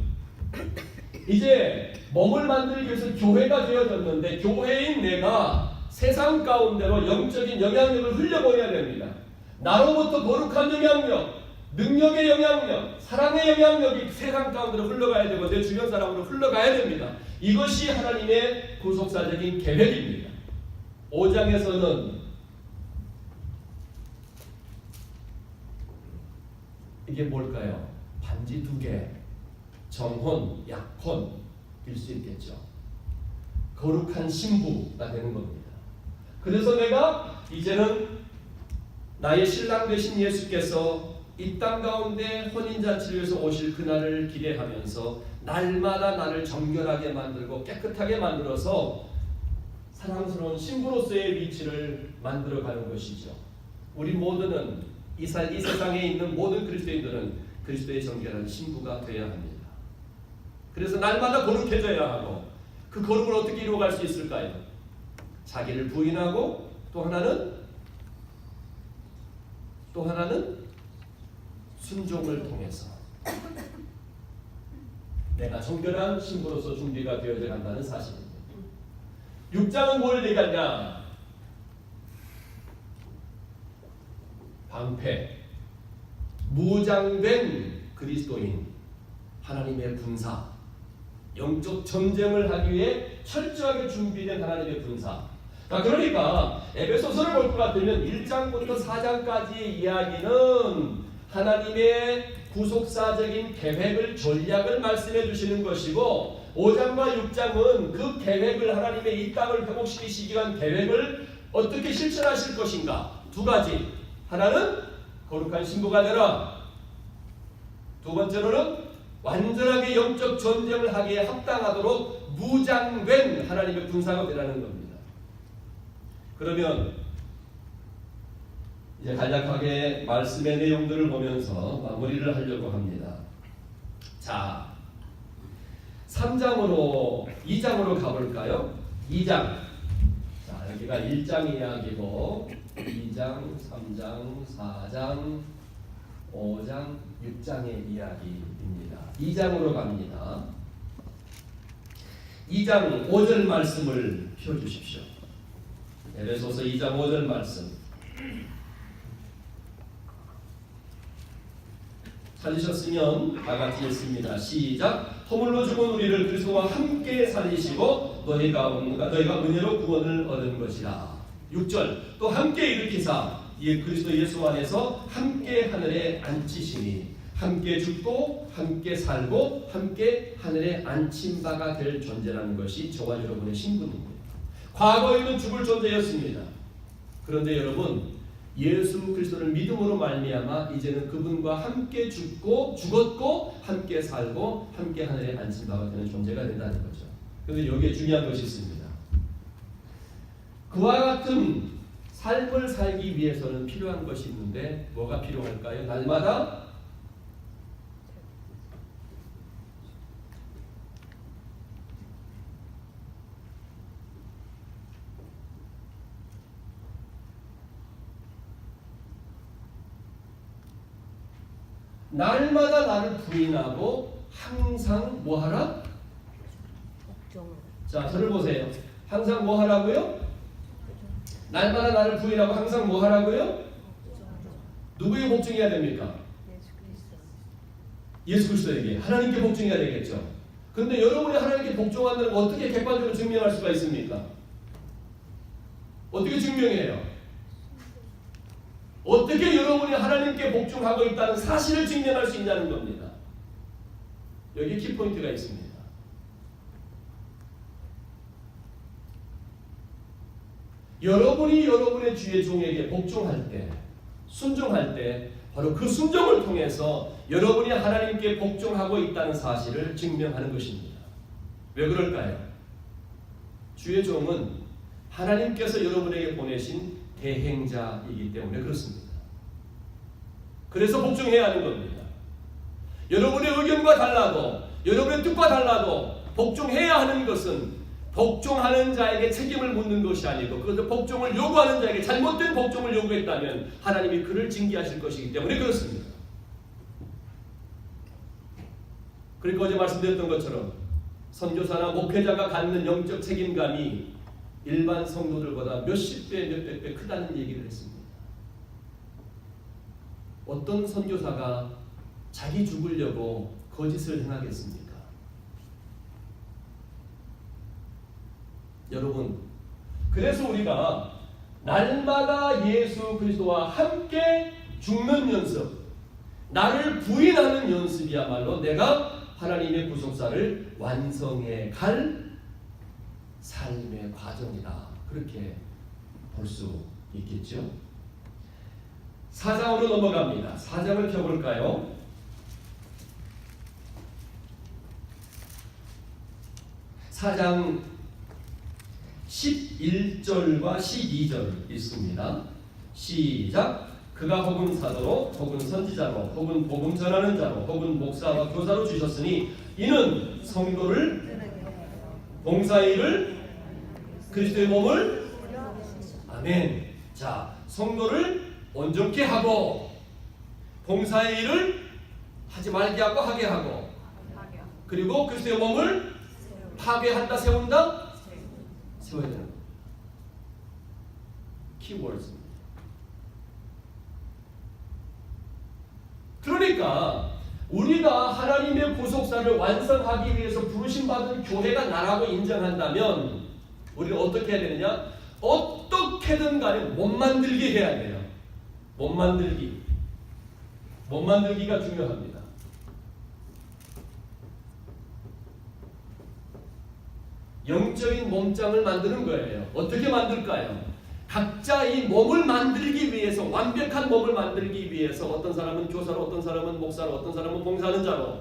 이제 몸을 만들기 위해서 교회가 되어졌는데 교회인 내가 세상 가운데로 영적인 영향력을 흘려보내야 됩니다. 나로부터 거룩한 영향력, 능력의 영향력, 사랑의 영향력이 세상 가운데로 흘러가야 되고 내 주변 사람으로 흘러가야 됩니다. 이것이 하나님의 구속사적인 계획입니다. 5장에서는 이게 뭘까요? 반지 2개, 정혼, 약혼일 수 있겠죠. 거룩한 신부가 되는 겁니다. 그래서 내가 이제는 나의 신랑 되신 예수께서 이 땅 가운데 혼인잔치를 위해서 오실 그날을 기대하면서 날마다 나를 정결하게 만들고 깨끗하게 만들어서 사랑스러운 신부로서의 위치를 만들어가는 것이죠. 우리 모두는 이 세상에 있는 모든 그리스도인들은 그리스도의 정결한 신부가 되어야 합니다. 그래서 날마다 거룩해져야 하고 그 거룩을 어떻게 이루어갈 수 있을까요? 자기를 부인하고 또 하나는 순종을 통해서 내가 정결한 신부로서 준비가 되어져 간다는 사실입니다. 6장은 뭘 얘기하냐? 방패, 무장된 그리스도인, 하나님의 군사, 영적 전쟁을 하기 위해 철저하게 준비된 하나님의 군사. 그러니까 에베소서를 볼 것 같으면 1장부터 4장까지의 이야기는 하나님의 구속사적인 계획을 전략을 말씀해 주시는 것이고 5장과 6장은 그 계획을 하나님의 이 땅을 회복시키시기 위한 계획을 어떻게 실천하실 것인가. 두 가지. 하나는 거룩한 신부가 되라. 두 번째로는 완전하게 영적 전쟁을 하기에 합당하도록 무장된 하나님의 군사가 되라는 겁니다. 그러면 이제 간략하게 말씀의 내용들을 보면서 마무리를 하려고 합니다. 자, 3장으로 2장으로 가볼까요? 2장. 자, 여기가 1장 이야기고 2장, 3장, 4장, 5장, 6장의 이야기입니다. 2장으로 갑니다. 2장 5절 말씀을 펴주십시오. 에베소서 2장 5절 말씀. 찾으셨으면 다 같이 읽습니다. 시작. 허물로 죽은 우리를 그리스도와 함께 살리시고 너희가 은혜로 구원을 얻은 것이라. 6절. 또 함께 일으키사 그리스도 예수 안에서 함께 하늘에 앉히시니 함께 죽고 함께 살고 함께 하늘에 앉힌 바가 될 존재라는 것이 저와 여러분의 신분입니다. 과거에는 죽을 존재였습니다. 그런데 여러분, 예수 그리스도를 믿음으로 말미암아 이제는 그분과 함께 죽었고 함께 살고 함께 하늘에 앉힌 바가 되는 존재가 된다는 거죠. 그런데 여기에 중요한 것이 있습니다. 그와 같은 삶을 살기 위해서는 필요한 것이 있는데 뭐가 필요할까요? 날마다 나를 부인하고 항상 뭐하라? 자, 저를 보세요. 항상 뭐하라고요? 날마다 나를 부인하고 항상 뭐하라고요? 누구에게 복종해야 됩니까? 예수 그리스도에게. 하나님께 복종해야 되겠죠. 그런데 여러분이 하나님께 복종한다는 걸 어떻게 객관적으로 증명할 수가 있습니까? 어떻게 증명해요? 어떻게 여러분이 하나님께 복종하고 있다는 사실을 증명할 수 있냐는 겁니다. 여기에 키포인트가 있습니다. 여러분이 여러분의 주의 종에게 복종할 때, 순종할 때 바로 그 순종을 통해서 여러분이 하나님께 복종하고 있다는 사실을 증명하는 것입니다. 왜 그럴까요? 주의 종은 하나님께서 여러분에게 보내신 대행자이기 때문에 그렇습니다. 그래서 복종해야 하는 겁니다. 여러분의 의견과 달라도 여러분의 뜻과 달라도 복종해야 하는 것은 복종하는 자에게 책임을 묻는 것이 아니고 그것을 복종을 요구하는 자에게 잘못된 복종을 요구했다면 하나님이 그를 징계하실 것이기 때문에 그렇습니다. 그러니까 어제 말씀드렸던 것처럼 선교사나 목회자가 갖는 영적 책임감이 일반 성도들보다 몇십 배, 몇백 배 크다는 얘기를 했습니다. 어떤 선교사가 자기 죽으려고 거짓을 행하겠습니까? 여러분, 그래서 우리가 날마다 예수 그리스도와 함께 죽는 연습, 나를 부인하는 연습이야말로 내가 하나님의 구속사를 완성해 갈 삶의 과정이다. 그렇게 볼 수 있겠죠. 4장으로 넘어갑니다. 4장을 펴볼까요? 4장 11절과 12절 있습니다. 시작. 그가 혹은 사도로 혹은 선지자로 혹은 복음 전하는 자로 혹은 목사와 교사로 주셨으니 이는 성도를 봉사의 일을 그리스도의 몸을 아멘. 자, 성도를 온전케 하고 봉사의 일을 하지 말게 하고 하게 하고 그리고 그리스도의 몸을 파괴한다 세운다 세워야 되는 거. 키워드입니다. 그러니까 우리가 하나님의 구속사를 완성하기 위해서 부르심받은 교회가 나라고 인정한다면 우리는 어떻게 해야 되느냐? 어떻게든 간에 못 만들게 해야 돼요. 못 만들기. 못 만들기가 중요합니다. 영적인 몸장을 만드는 거예요. 어떻게 만들까요? 각자 이 몸을 만들기 위해서, 완벽한 몸을 만들기 위해서 어떤 사람은 교사로, 어떤 사람은 목사로, 어떤 사람은 봉사하는 자로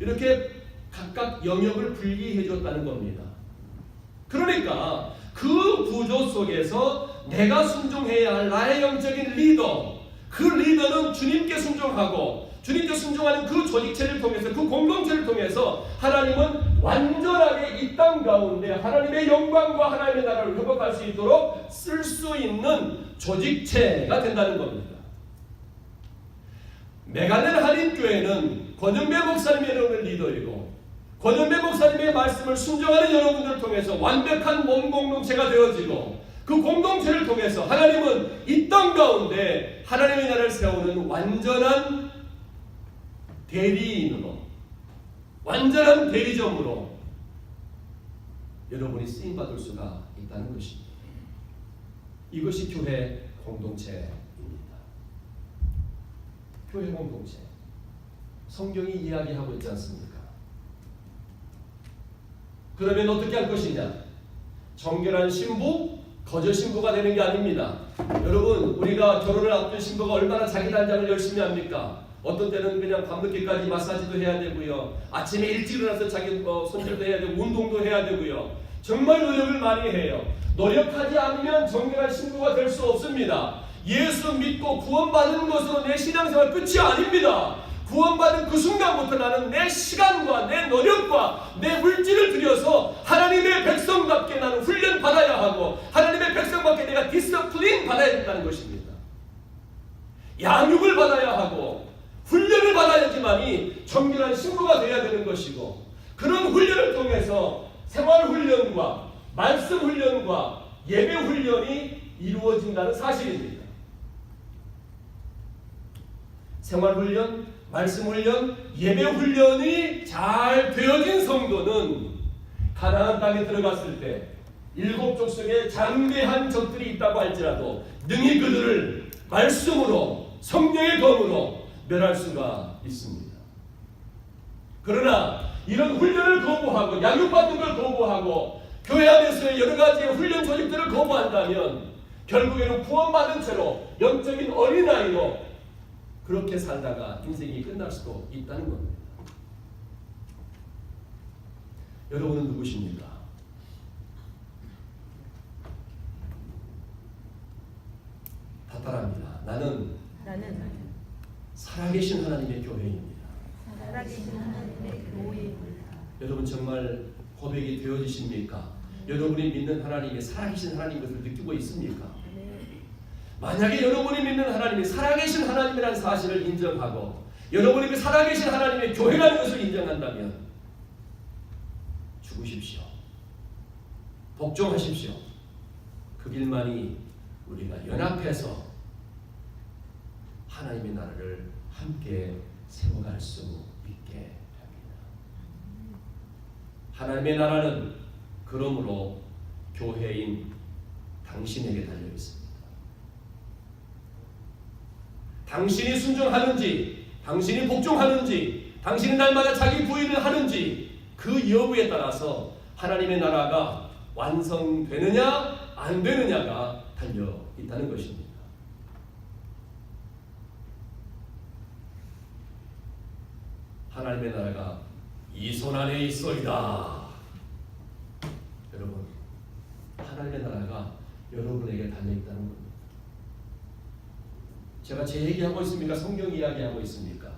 이렇게 각각 영역을 분리해 줬다는 겁니다. 그러니까 그 구조 속에서 내가 순종해야 할 나의 영적인 리더, 그 리더는 주님께 순종하고 주님께 순종하는 그 조직체를 통해서, 그 공동체를 통해서 하나님은 완전하게 이 땅 가운데 하나님의 영광과 하나님의 나라를 회복할 수 있도록 쓸 수 있는 조직체가 된다는 겁니다. 메갈렌 한인교회는 권영배 목사님의 여러분의 리더이고, 권영배 목사님의 말씀을 순종하는 여러분들을 통해서 완벽한 몸 공동체가 되어지고, 그 공동체를 통해서 하나님은 이 땅 가운데 하나님의 나라를 세우는 완전한 대리인으로, 완전한 대리점으로 여러분이 쓰임받을 수가 있다는 것입니다. 이것이 교회 공동체입니다. 교회 공동체. 성경이 이야기하고 있지 않습니까? 그러면 어떻게 할 것이냐? 정결한 신부, 거저 신부가 되는 게 아닙니다. 여러분, 우리가 결혼을 앞둔 신부가 얼마나 자기 단장을 열심히 합니까? 어떤 때는 그냥 밤늦게까지 마사지도 해야 되고요. 아침에 일찍 일어나서 자기 손질도 해야 되고 운동도 해야 되고요. 정말 노력을 많이 해요. 노력하지 않으면 정결한 신부가 될 수 없습니다. 예수 믿고 구원받은 것으로 내 신앙생활 끝이 아닙니다. 구원받은 그 순간부터 나는 내 시간과 내 노력과 내 물질을 들여서 하나님의 백성답게 나는 훈련 받아야 하고, 하나님의 백성답게 내가 디스플린 받아야 된다는 것입니다. 양육을 받아야 하고 훈련을 받아야지만이 정결한 신부가 되어야 되는 것이고, 그런 훈련을 통해서 생활훈련과 말씀훈련과 예배훈련이 이루어진다는 사실입니다. 생활훈련, 말씀훈련, 예배훈련이 잘 되어진 성도는 가나안 땅에 들어갔을 때 7족속에 장대한 적들이 있다고 할지라도 능히 그들을 말씀으로, 성령의 검으로 멸할 수가 있습니다. 그러나 이런 훈련을 거부하고 양육받는 걸 거부하고 교회 안에서의 여러 가지의 훈련 조직들을 거부한다면 결국에는 구원받은 채로 영적인 어린아이로 그렇게 살다가 인생이 끝날 수도 있다는 겁니다. 여러분은 누구십니까? 답답합니다. 나는 살아계신 하나님의 교회입니다. 살아계신 하나님의 교회입니다. 여러분 정말 고백이 되어지십니까? 여러분이 믿는 하나님이 살아계신 하나님인 것을 느끼고 있습니까? 만약에 여러분이 믿는 하나님이 살아계신 하나님이라는 사실을 인정하고 여러분이 그 살아계신 하나님의 교회라는 것을 인정한다면 죽으십시오. 복종하십시오. 그 길만이 우리가 연합해서 하나님의 나라를 함께 세워갈 수 있게 합니다. 하나님의 나라는 그러므로 교회인 당신에게 달려 있습니다. 당신이 순종하는지, 당신이 복종하는지, 당신이 날마다 자기 부인을 하는지 그 여부에 따라서 하나님의 나라가 완성되느냐 안 되느냐가 달려 있다는 것입니다. 하나님의 나라가 이 손 안에 있소이다. 여러분, 하나님의 나라가 여러분에게 달려있다는 겁니다. 제가 제 얘기하고 있습니까? 성경 이야기하고 있습니까?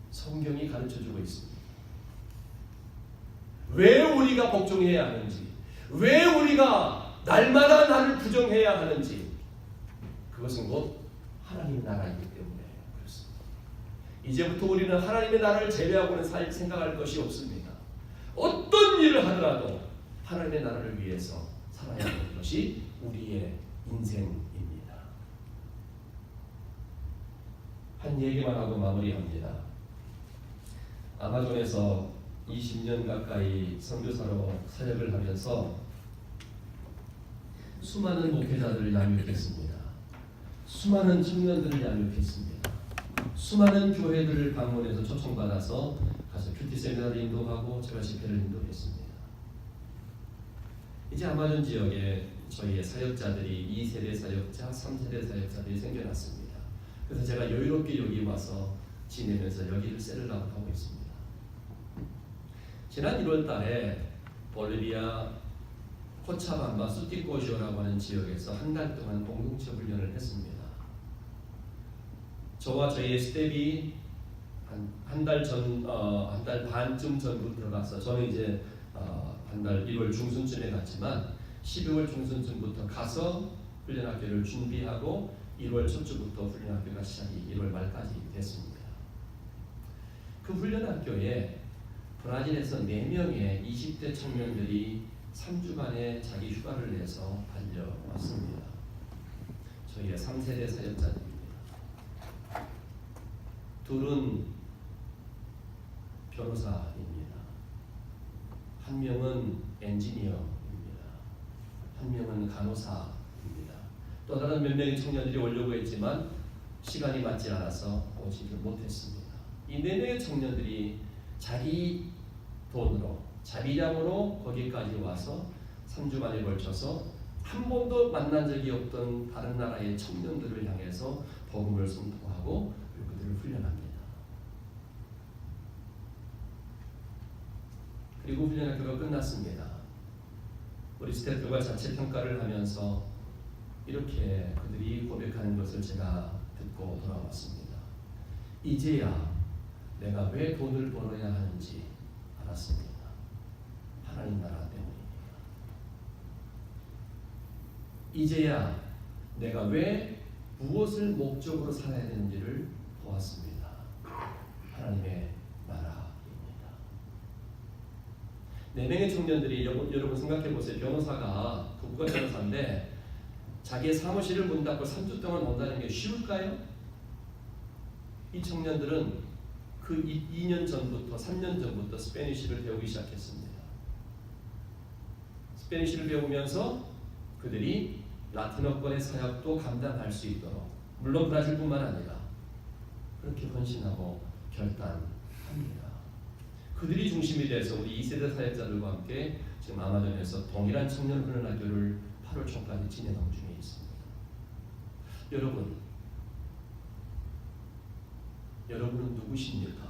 성경이 가르쳐주고 있습니다. 왜 우리가 복종해야 하는지, 왜 우리가 날마다 나를 부정해야 하는지, 그것은 곧 하나님의 나라이기 때문에 그렇습니다. 이제부터 우리는 하나님의 나라를 제외하고는 생각할 것이 없습니다. 어떤 일을 하더라도 하나님의 나라를 위해서 살아야 하는 것이 우리의 인생입니다. 한 얘기만 하고 마무리합니다. 아마존에서 20년 가까이 선교사로 사역을 하면서 수많은 목회자들을 양육했습니다. 수많은 청년들을 양육했습니다. 수많은 교회들을 방문해서 초청받아서 가서 큐티 세미나를 인도하고 제가 집회를 인도했습니다. 이제 아마존 지역에 저희의 사역자들이 2세대 사역자, 3세대 사역자들이 생겨났습니다. 그래서 제가 여유롭게 여기 와서 지내면서 여기를 셀러라고 하고 있습니다. 지난 1월 달에 볼리비아 코차밤바 수티코시오라고 하는 지역에서 한 달 동안 공동체 훈련을 했습니다. 저와 저희의 스텝이 한 달 반쯤 전부터 가서 저는 이제 한 달 1월 중순쯤에 갔지만 12월 중순쯤부터 가서 훈련학교를 준비하고 1월 첫주부터 훈련학교가 시작이 1월 말까지 됐습니다. 그 훈련학교에 브라질에서 4명의 20대 청년들이 3주간의 자기 휴가를 내서 달려왔습니다. 저희의 3세대 사역자들입니다. 둘은 변호사입니다. 한 명은 엔지니어입니다. 한 명은 간호사입니다. 또 다른 몇 명의 청년들이 오려고 했지만 시간이 맞지 않아서 오지를 못했습니다. 이 4명의 청년들이 자기 돈으로 자비량으로 거기까지 와서 3주간에 걸쳐서 한 번도 만난 적이 없던 다른 나라의 청년들을 향해서 복음을 선포하고 그들을 훈련합니다. 그리고 훈련학교가 끝났습니다. 우리 스태프들과 자체 평가를 하면서 이렇게 그들이 고백하는 것을 제가 듣고 돌아왔습니다. 이제야 내가 왜 돈을 벌어야 하는지 알았습니다. 하나님 나라 때문입니다. 이제야 내가 왜 무엇을 목적으로 살아야 되는지를 보았습니다. 하나님의 나라입니다. 4명의 청년들이 여러분 생각해 보세요. 변호사가 부부가 변호사인데 자기의 사무실을 문 닫고 3주 동안 온다는 게 쉬울까요? 이 청년들은 그 2년 전부터 3년 전부터 스페니쉬를 배우기 시작했습니다. 스페니쉬를 배우면서 그들이 라틴어권의 사역도 감당할 수 있도록 물론 브라질뿐만 아니라 그렇게 헌신하고 결단합니다. 그들이 중심이 돼서 우리 2세대 사역자들과 함께 지금 아마존에서 동일한 청년 훈련학교를 8월 초까지 진행하고 중에 있습니다. 여러분은 누구십니까?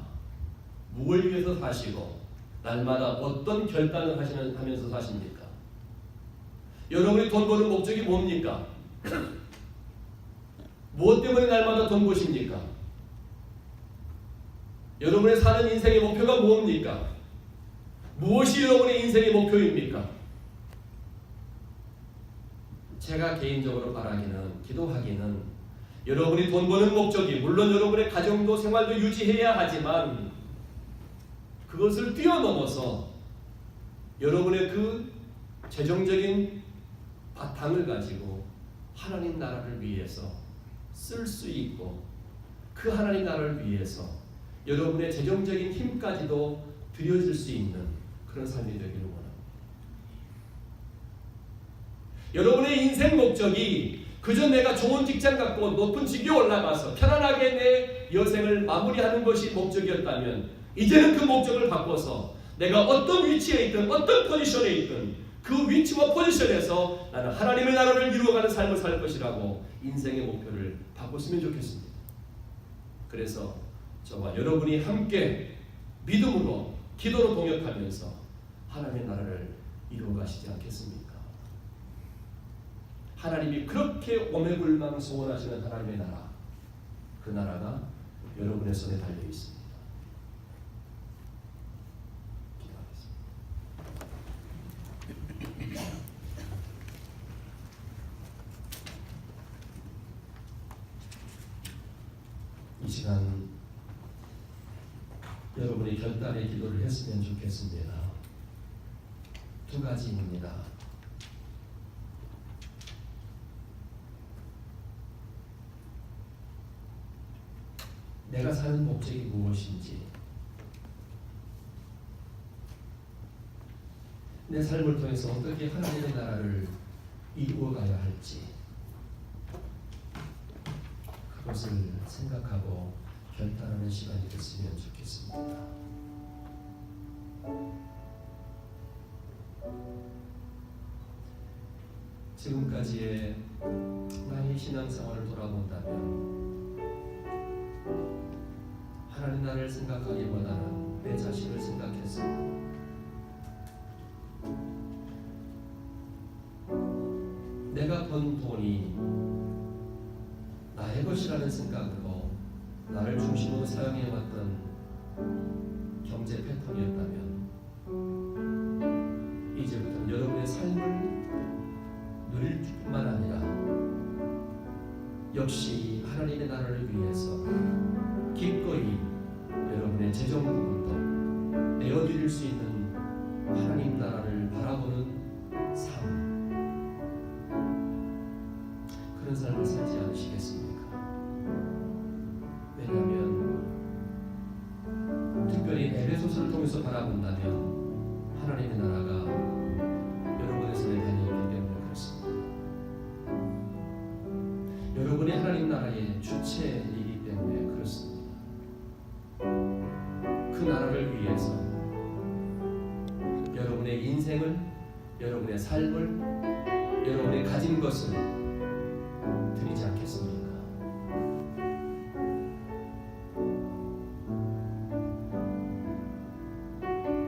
무엇을 위해서 사시고 날마다 어떤 결단을 하면서 사십니까? 여러분이 돈 버는 목적이 뭡니까? 무엇 때문에 날마다 돈 버십니까? 여러분의 사는 인생의 목표가 뭡니까? 무엇이 여러분의 인생의 목표입니까? 제가 개인적으로 바라기는, 기도하기는 여러분이 돈 버는 목적이 물론 여러분의 가정도 생활도 유지해야 하지만 그것을 뛰어넘어서 여러분의 그 재정적인 바탕을 가지고 하나님 나라를 위해서 쓸 수 있고 그 하나님 나라를 위해서 여러분의 재정적인 힘까지도 드려질 수 있는 그런 삶이 되기를 원합니다. 여러분의 인생 목적이 그저 내가 좋은 직장 갖고 높은 직위에 올라가서 편안하게 내 여생을 마무리하는 것이 목적이었다면 이제는 그 목적을 바꿔서 내가 어떤 위치에 있든 어떤 포지션에 있든 그 위치와 포지션에서 나는 하나님의 나라를 이루어가는 삶을 살 것이라고 인생의 목표를 바꿨으면 좋겠습니다. 그래서 저와 여러분이 함께 믿음으로 기도로 동역하면서 하나님의 나라를 이루어가시지 않겠습니까? 하나님이 그렇게 오매불망 소원하시는 하나님의 나라, 그 나라가 여러분의 손에 달려 있습니다. 이 시간 여러분이 결단의 기도를 했으면 좋겠습니다. 2가지입니다. 내가 사는 목적이 무엇인지, 내 삶을 통해서 어떻게 하나님의 나라를 이루어가야 할지, 그것을 생각하고 결단하는 시간이 됐으면 좋겠습니다. 지금까지의 나의 신앙생활을 돌아본다면 하나님 나라를 생각하기보다는 내 자신을 생각했습니다. 내가 번 돈이 나의 것이라는 생각으로 나를 중심으로 사용해왔던 경제 패턴이었다면 이제부터 여러분의 삶을 누릴 뿐만 아니라 역시 하나님의 나라를 위해서 기꺼이 여러분의 재정 부분도 내어드릴 수 있는 하나님 나라를 바라보는 삶, 그런 삶을 살지 않으시겠습니까? 왜냐하면 특별히 에베소서를 통해서 바라본다면 하나님의 나라가 여러분의 손에 달려있기 때문에 그렇습니다. 여러분이 하나님 나라의 주체이기 때문에 그렇습니다. 그 나라를 위해서 여러분의 인생을, 여러분의 삶을, 여러분의 가진 것을 드리지 않겠습니까?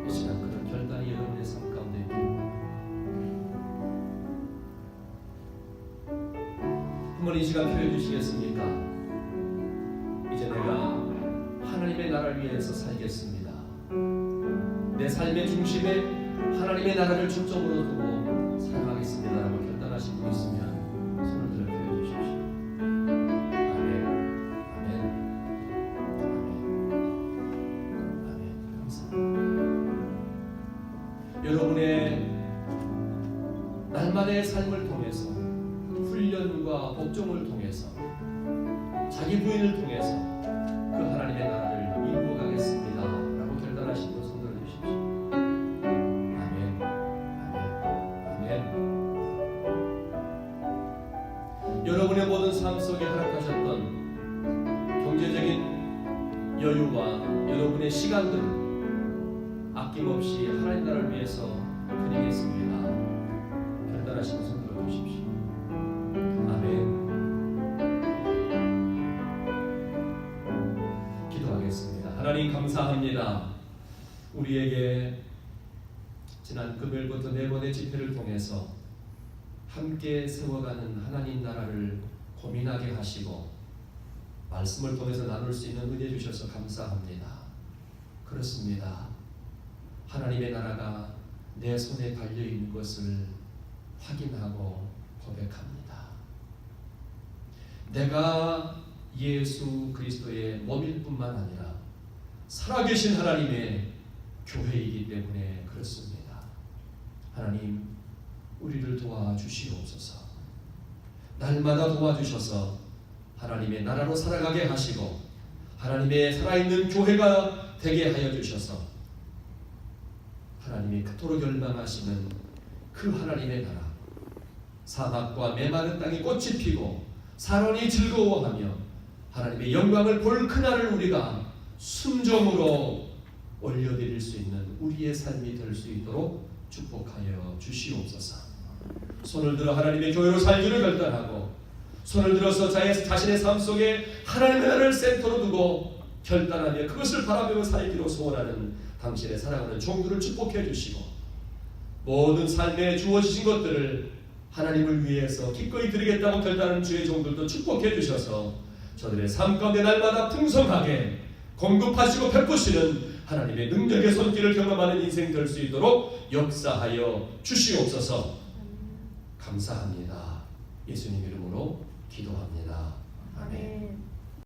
이 시간 그런 결단이 여러분의 삶 가운데 있기를 한번 이 시간 표해 주시겠습니까? 이제 내가 하나님의 나라를 위해서 살겠습니다. 내 삶의 중심에 하나님의 나라를 중점으로 두고 살아가겠습니다라고 결단하신 분 있으면 손을 들어 표해 주십시오. 아멘, 아멘, 아멘, 아멘. 감사합니다. 여러분의 날마다의 삶을 통해서, 훈련과 복종을 통해서, 자기 부인을 통해서 그 하나님의 나라를 이루어 가겠습니다 라고 결단하신 분 손 들어 주십시오. 아멘, 아멘, 아멘. 여러분의 모든 삶 속에 허락하셨던 경제적인 여유와 여러분의 시간들을 아낌없이 하나님 나라를 위해서 드리겠습니다. 결단하신 분 손 들어 주십시오. 아멘. 기도하겠습니다. 하나님 감사합니다. 우리에게 지난 금요일부터 네 번의 집회를 통해서 함께 세워가는 하나님 나라를 고민하게 하시고 말씀을 통해서 나눌 수 있는 은혜 주셔서 감사합니다. 그렇습니다. 하나님의 나라가 내 손에 달려있는 것을 확인하고 고백합니다. 내가 예수 그리스도의 몸일 뿐만 아니라 살아계신 하나님의 교회이기 때문에 그렇습니다. 하나님, 우리를 도와주시옵소서. 날마다 도와주셔서 하나님의 나라로 살아가게 하시고 하나님의 살아있는 교회가 되게 하여 주셔서 하나님이 그토록 열망하시는 그 하나님의 나라, 사막과 메마른 땅에 꽃이 피고 사람이 즐거워하며 하나님의 영광을 볼 그날을 우리가 순종으로 올려드릴 수 있는 우리의 삶이 될 수 있도록 축복하여 주시옵소서. 손을 들어 하나님의 교회로 살기를 결단하고 손을 들어서 자신의 삶 속에 하나님의 나라를 센터로 두고 결단하며 그것을 바라보며 살기로 소원하는 당신의 사랑하는 종들을 축복해 주시고 모든 삶에 주어지신 것들을 하나님을 위해서 기꺼이 드리겠다고 결단하는 주의 종들도 축복해 주셔서 저들의 삶 가운데 날마다 풍성하게 공급하시고 베푸시는 하나님의 능력의 손길을 경험하는 인생 될 수 있도록 역사하여 주시옵소서. 감사합니다. 예수님 이름으로 기도합니다. 아멘.